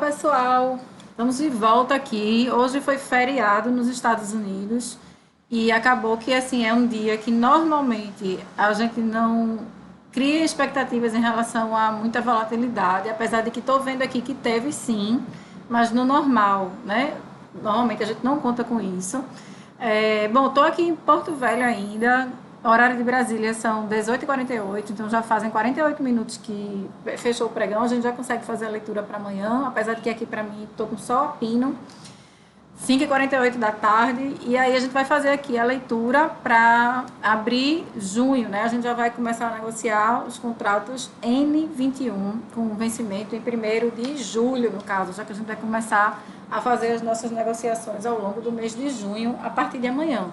pessoal! Estamos de volta aqui. Hoje foi feriado nos Estados Unidos e acabou que assim é um dia que normalmente a gente não cria expectativas em relação a muita volatilidade, apesar de que estou vendo aqui que teve sim, mas no normal, né? Normalmente a gente não conta com isso. Bom, estou aqui em Porto Velho ainda. O horário de Brasília são 18h48, então já fazem 48 minutos que fechou o pregão. A gente já consegue fazer a leitura para amanhã, apesar de que aqui para mim estou com só a pino. 5h48 da tarde, e aí a gente vai fazer aqui a leitura para abrir junho, né? A gente já vai começar a negociar os contratos N21 com vencimento em 1º de julho, no caso, já que a gente vai começar a fazer as nossas negociações ao longo do mês de junho, a partir de amanhã.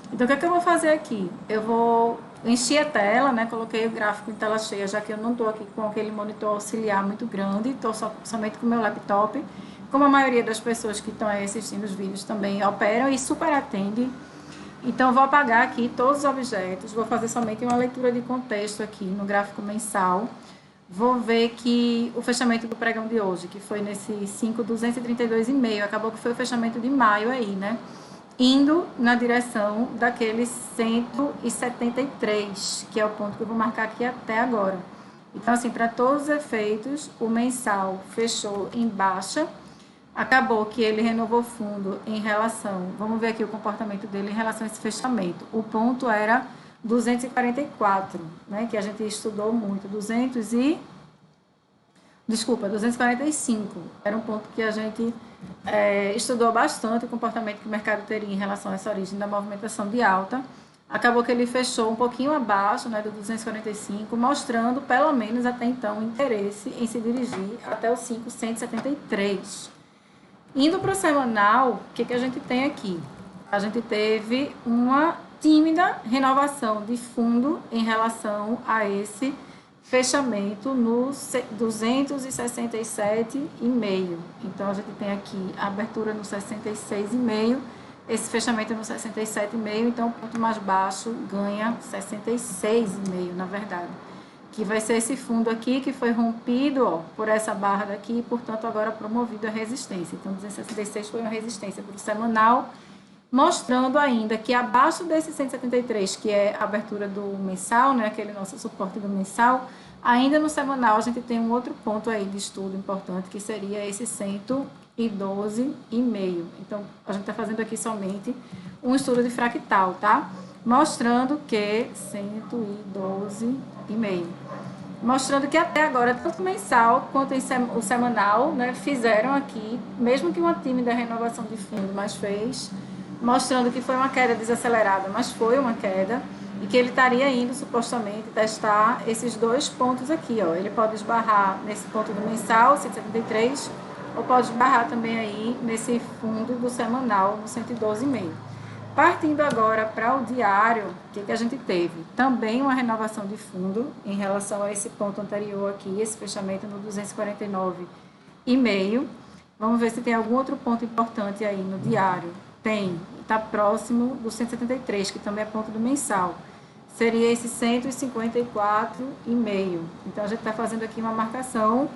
Então, o que é que eu vou fazer aqui? Eu vou encher a tela, né? Coloquei o gráfico em tela cheia, já que eu não estou aqui com aquele monitor auxiliar muito grande, estou somente com o meu laptop. Como a maioria das pessoas que estão aí assistindo os vídeos também operam e super atendem. Então, eu vou apagar aqui todos os objetos, vou fazer somente uma leitura de contexto aqui no gráfico mensal. Vou ver que o fechamento do pregão de hoje, que foi nesse 5.232,5, acabou que foi o fechamento de maio aí, né? Indo na direção daquele 173, que é o ponto que eu vou marcar aqui até agora. Então, assim, para todos os efeitos, o mensal fechou em baixa, acabou que ele renovou fundo em relação, vamos ver aqui o comportamento dele em relação a esse fechamento. O ponto era 244, né, que a gente estudou muito, 245, era um ponto que a gente estudou bastante o comportamento que o mercado teria em relação a essa origem da movimentação de alta. Acabou que ele fechou um pouquinho abaixo, né, do 245, mostrando, pelo menos até então, interesse em se dirigir até o 5.173. Indo para o semanal, o que a gente tem aqui? A gente teve uma tímida renovação de fundo em relação a esse fechamento no 267,5. Então, a gente tem aqui a abertura no 66,5, esse fechamento no 67,5, então o ponto mais baixo ganha 66,5, na verdade. Que vai ser esse fundo aqui que foi rompido, ó, por essa barra daqui, e, portanto, agora promovido a resistência. Então, 266 foi uma resistência para o semanal, mostrando ainda que abaixo desse 173, que é a abertura do mensal, né, aquele nosso suporte do mensal, ainda no semanal a gente tem um outro ponto aí de estudo importante, que seria esse 112,5. Então, a gente está fazendo aqui somente um estudo de fractal, tá? Mostrando que 112,5. Mostrando que até agora, tanto o mensal quanto o semanal, né, fizeram aqui, mesmo que uma tímida renovação de fundo, mas fez, mostrando que foi uma queda desacelerada, mas foi uma queda, e que ele estaria indo, supostamente, testar esses dois pontos aqui, ó. Ele pode esbarrar nesse ponto do mensal, 173, ou pode esbarrar também aí nesse fundo do semanal, no 112,5. Partindo agora para o diário, o que a gente teve? Também uma renovação de fundo em relação a esse ponto anterior aqui, esse fechamento no 249,5. Vamos ver se tem algum outro ponto importante aí no diário. Tem, está próximo do 173, que também é ponto do mensal. Seria esse 154,5. Então, a gente está fazendo aqui uma marcação,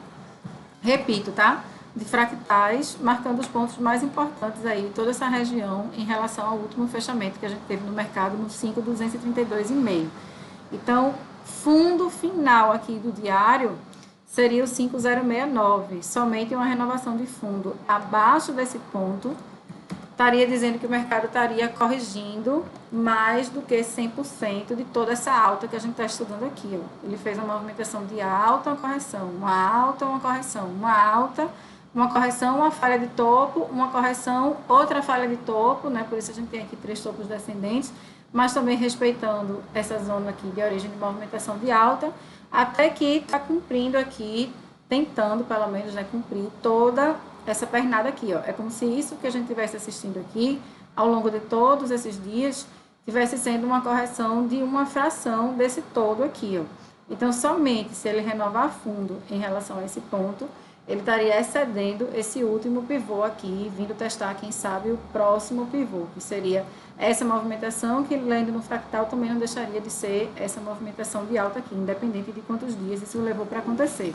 repito, tá? De fractais, marcando os pontos mais importantes aí, toda essa região, em relação ao último fechamento que a gente teve no mercado, no 5.232,5. Então, fundo final aqui do diário seria o 5.069, somente uma renovação de fundo abaixo desse ponto, estaria dizendo que o mercado estaria corrigindo mais do que 100% de toda essa alta que a gente está estudando aqui. Ó. Ele fez uma movimentação de alta, uma correção, uma alta, uma correção, uma alta, uma correção, uma falha de topo, uma correção, outra falha de topo, né? Por isso a gente tem aqui 3 topos descendentes, mas também respeitando essa zona aqui de origem de movimentação de alta, até que está cumprindo aqui, tentando pelo menos, né, cumprir toda essa pernada aqui, ó. É como se isso que a gente estivesse assistindo aqui, ao longo de todos esses dias, tivesse sendo uma correção de uma fração desse todo aqui, ó. Então, somente se ele renovar fundo em relação a esse ponto, ele estaria excedendo esse último pivô aqui, vindo testar, quem sabe, o próximo pivô, que seria essa movimentação, que lendo no fractal também não deixaria de ser essa movimentação de alta aqui, independente de quantos dias isso levou para acontecer.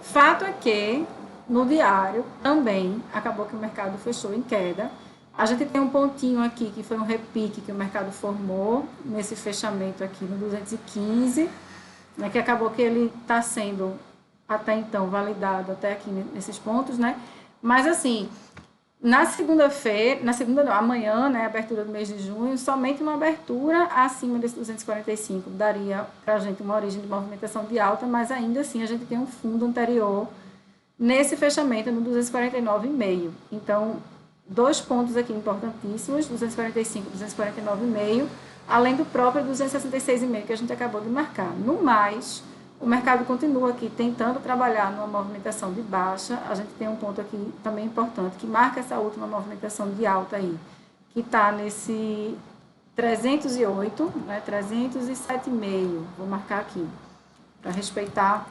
Fato é que No diário, também, acabou que o mercado fechou em queda. A gente tem um pontinho aqui, que foi um repique que o mercado formou, nesse fechamento aqui no 215, né, que acabou que ele está sendo, até então, validado até aqui nesses pontos, né? Mas, assim, na segunda-feira, não, amanhã, né, abertura do mês de junho, somente uma abertura acima desse 245 daria para a gente uma origem de movimentação de alta, mas ainda assim a gente tem um fundo anterior nesse fechamento no 249,5. Então, dois pontos aqui importantíssimos, 245 e 249,5, além do próprio 266,5 que a gente acabou de marcar. No mais, o mercado continua aqui tentando trabalhar numa movimentação de baixa. A gente tem um ponto aqui também importante, que marca essa última movimentação de alta aí, que está nesse 308, né, 307,5. Vou marcar aqui, para respeitar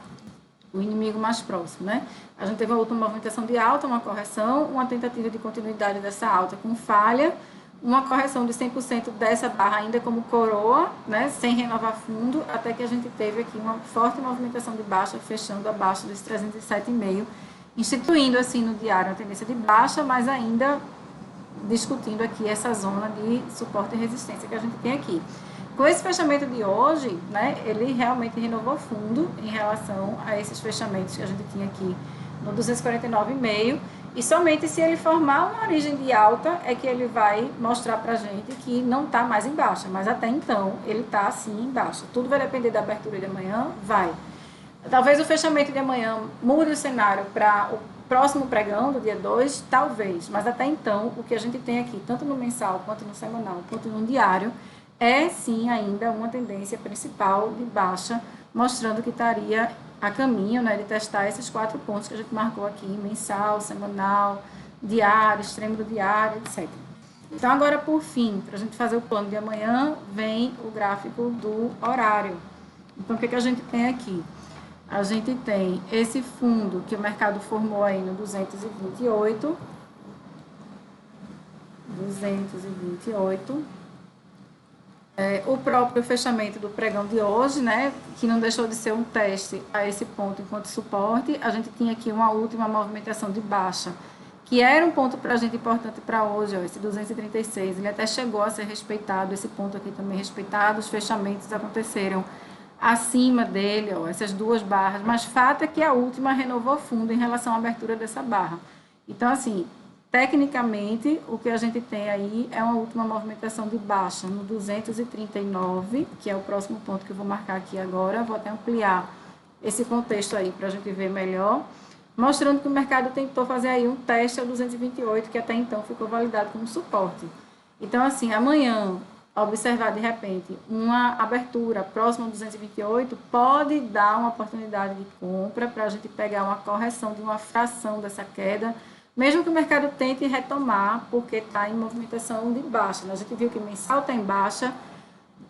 o inimigo mais próximo, né? A gente teve uma última movimentação de alta, uma correção, uma tentativa de continuidade dessa alta com falha, uma correção de 100% dessa barra ainda como coroa, né, sem renovar fundo, até que a gente teve aqui uma forte movimentação de baixa, fechando abaixo desse 307,5, instituindo assim no diário a tendência de baixa, mas ainda discutindo aqui essa zona de suporte e resistência que a gente tem aqui. Com esse fechamento de hoje, né, ele realmente renovou fundo em relação a esses fechamentos que a gente tinha aqui no 249,5, e somente se ele formar uma origem de alta é que ele vai mostrar para a gente que não está mais em baixa, mas até então ele está assim em baixa. Tudo vai depender da abertura de amanhã, vai. Talvez o fechamento de amanhã mude o cenário para o próximo pregão do dia 2, talvez, mas até então o que a gente tem aqui, tanto no mensal, quanto no semanal, quanto no diário, é sim ainda uma tendência principal de baixa, mostrando que estaria a caminho, né, de testar esses 4 pontos que a gente marcou aqui, mensal, semanal, diário, extremo do diário, etc. Então, agora, por fim, para a gente fazer o plano de amanhã, vem o gráfico do horário. Então, o que a gente tem aqui? A gente tem esse fundo que o mercado formou aí no 228, o próprio fechamento do pregão de hoje, né, que não deixou de ser um teste a esse ponto enquanto suporte. A gente tinha aqui uma última movimentação de baixa, que era um ponto para a gente importante para hoje, ó, esse 236, ele até chegou a ser respeitado, esse ponto aqui também respeitado, os fechamentos aconteceram acima dele, ó, essas duas barras, mas fato é que a última renovou fundo em relação à abertura dessa barra. Então, assim, tecnicamente, o que a gente tem aí é uma última movimentação de baixa no 239, que é o próximo ponto que eu vou marcar aqui agora. Vou até ampliar esse contexto aí para a gente ver melhor, mostrando que o mercado tentou fazer aí um teste ao 228, que até então ficou validado como suporte. Então, assim, amanhã, observar de repente uma abertura próxima ao 228 pode dar uma oportunidade de compra para a gente pegar uma correção de uma fração dessa queda, mesmo que o mercado tente retomar, porque está em movimentação de baixa. A gente viu que mensal está em baixa,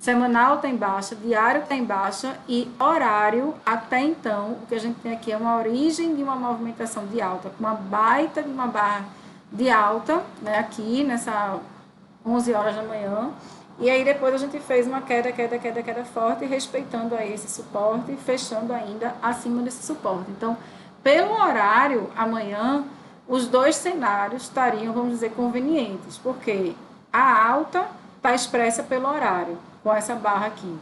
semanal está em baixa, diário está em baixa e horário, até então, o que a gente tem aqui é uma origem de uma movimentação de alta, com uma baita de uma barra de alta, né, aqui nessa 11 horas da manhã, e aí depois a gente fez uma queda forte, respeitando aí esse suporte e fechando ainda acima desse suporte. Então, pelo horário, amanhã, os dois cenários estariam, vamos dizer, convenientes, porque a alta está expressa pelo horário, com essa barra aqui,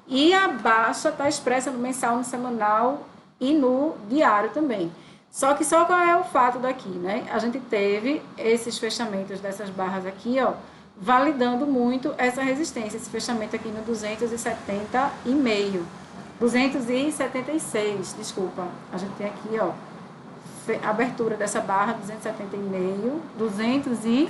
e a baixa está expressa no mensal, no semanal e no diário também. Só que só qual é o fato daqui, né? A gente teve esses fechamentos dessas barras aqui, ó, validando muito essa resistência, esse fechamento aqui no 270,5, 276, desculpa, a gente tem aqui, ó, abertura dessa barra, 270,5, 200 e,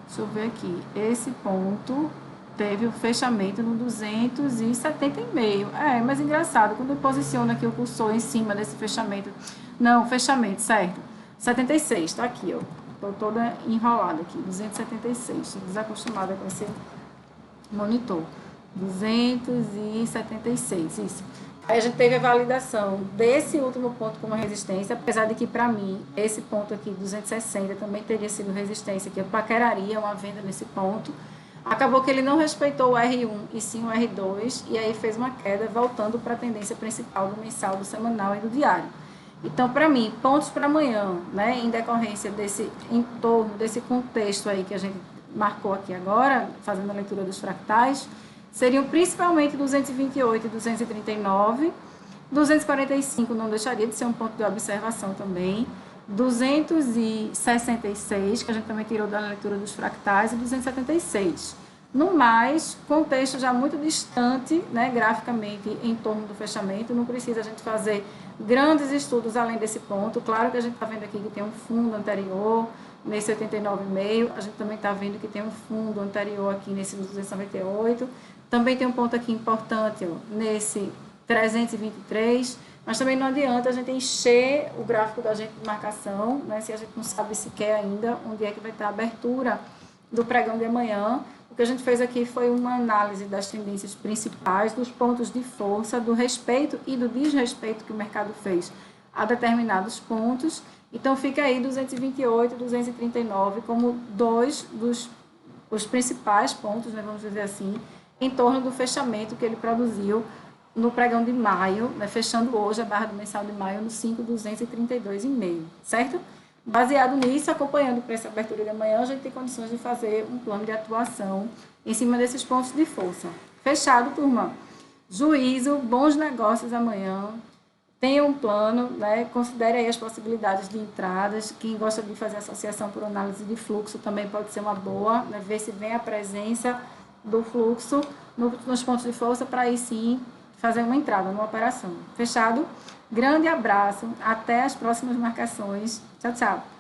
deixa eu ver aqui, esse ponto teve o fechamento no 270,5, mas engraçado, quando eu posiciono aqui o cursor em cima desse fechamento, não, fechamento, certo, 76, tá aqui, ó, tô toda enrolada aqui, 276, tô desacostumada com esse monitor, 276, isso. Aí a gente teve a validação desse último ponto como resistência, apesar de que, para mim, esse ponto aqui, 260, também teria sido resistência, que eu paqueraria uma venda nesse ponto. Acabou que ele não respeitou o R1 e sim o R2, e aí fez uma queda, voltando para a tendência principal do mensal, do semanal e do diário. Então, para mim, pontos para amanhã, né, em decorrência desse entorno, desse contexto aí que a gente marcou aqui agora, fazendo a leitura dos fractais, seriam principalmente 228 e 239. 245 não deixaria de ser um ponto de observação também. 266, que a gente também tirou da leitura dos fractais, e 276. No mais, contexto já muito distante, né, graficamente, em torno do fechamento. Não precisa a gente fazer grandes estudos além desse ponto. Claro que a gente está vendo aqui que tem um fundo anterior, nesse 89,5. A gente também está vendo que tem um fundo anterior aqui nesse 298. Também tem um ponto aqui importante, ó, nesse 323, mas também não adianta a gente encher o gráfico da gente de marcação, né, se a gente não sabe sequer ainda onde é que vai estar a abertura do pregão de amanhã. O que a gente fez aqui foi uma análise das tendências principais, dos pontos de força, do respeito e do desrespeito que o mercado fez a determinados pontos. Então, fica aí 228 e 239 como dois dos os principais pontos, né, vamos dizer assim, em torno do fechamento que ele produziu no pregão de maio, né, fechando hoje a barra do mensal de maio no 5.232,5, certo? Baseado nisso, acompanhando para essa abertura de amanhã, a gente tem condições de fazer um plano de atuação em cima desses pontos de força. Fechado, turma? Juízo, bons negócios amanhã. Tenha um plano, né? Considere aí as possibilidades de entradas. Quem gosta de fazer associação por análise de fluxo também pode ser uma boa, né? Ver se vem a presença do fluxo nos pontos de força para aí sim fazer uma entrada numa operação. Fechado? Grande abraço, até as próximas marcações. Tchau, tchau.